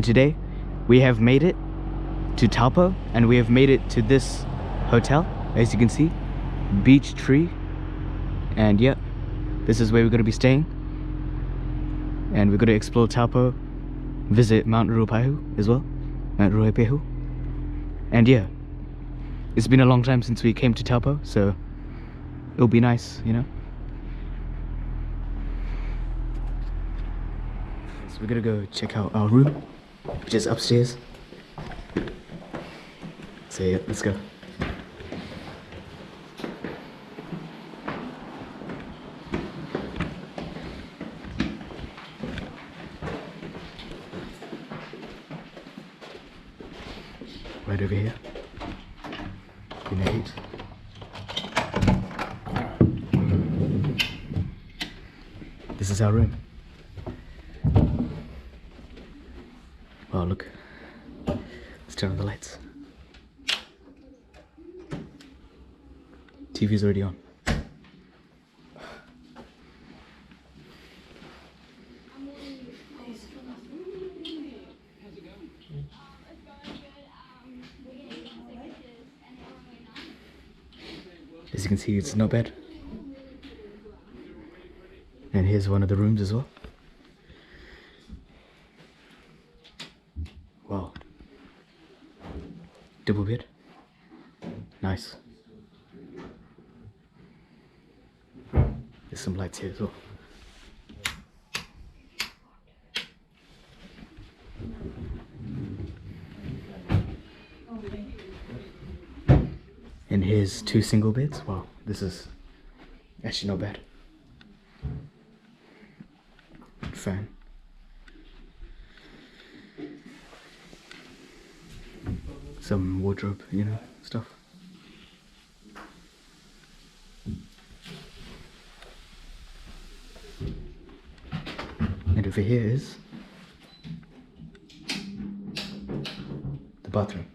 Today we have made it to Taupo, and we have made it to this hotel, as you can see, BeechTree. And yeah, this is where we're going to be staying, and we're going to explore Taupo, visit Mount Ruapehu as well, Mount Ruapehu. And yeah, it's been a long time since we came to Taupo, so it'll be nice, you know. So we're gonna go check out our room, which is upstairs. So yeah, let's go. Right over here. In 8. This is our room. Wow, look. Let's turn on the lights. TV's already on. As you can see, it's not bad. And here's one of the rooms as well. Wow. Double bed. Nice. There's some lights here as well. And here's 2 single beds. Wow, this is actually not bad. Fan. Some wardrobe, you know, stuff. And over here is the bathroom.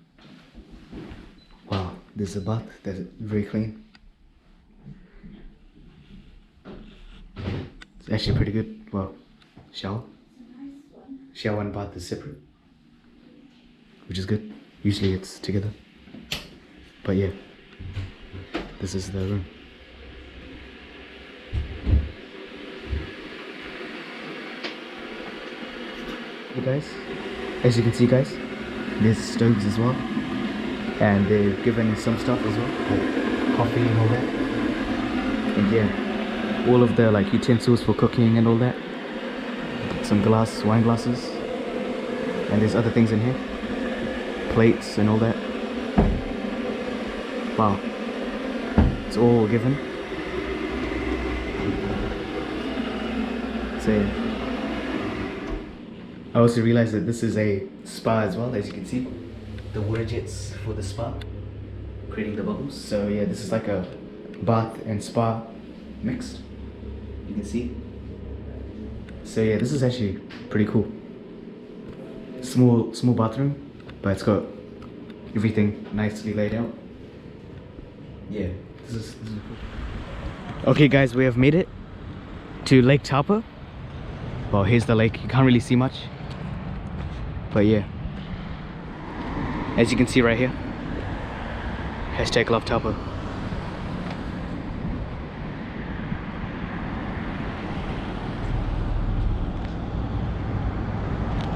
Wow, there's a bath that's very clean. It's actually pretty good. Wow, shower and bath is separate, which is good. Usually it's together, but yeah, this is the room. Hey guys, as you can see guys, there's stoves as well, and they've given some stuff as well, like coffee and all that. And yeah, all of the like utensils for cooking and all that. Some wine glasses, and there's other things in here, plates and all that. Wow, it's all given. So I also realized that this is a spa as well, as you can see. The water jets for the spa, creating the bubbles. So yeah, this is like a bath and spa mixed, you can see. So yeah, this is actually pretty cool. Small bathroom, but it's got everything nicely laid out. Yeah, this is cool. Okay guys, we have made it to Lake Taupo. Well, here's the lake. You can't really see much, but yeah, as you can see right here, #LoveTaupo.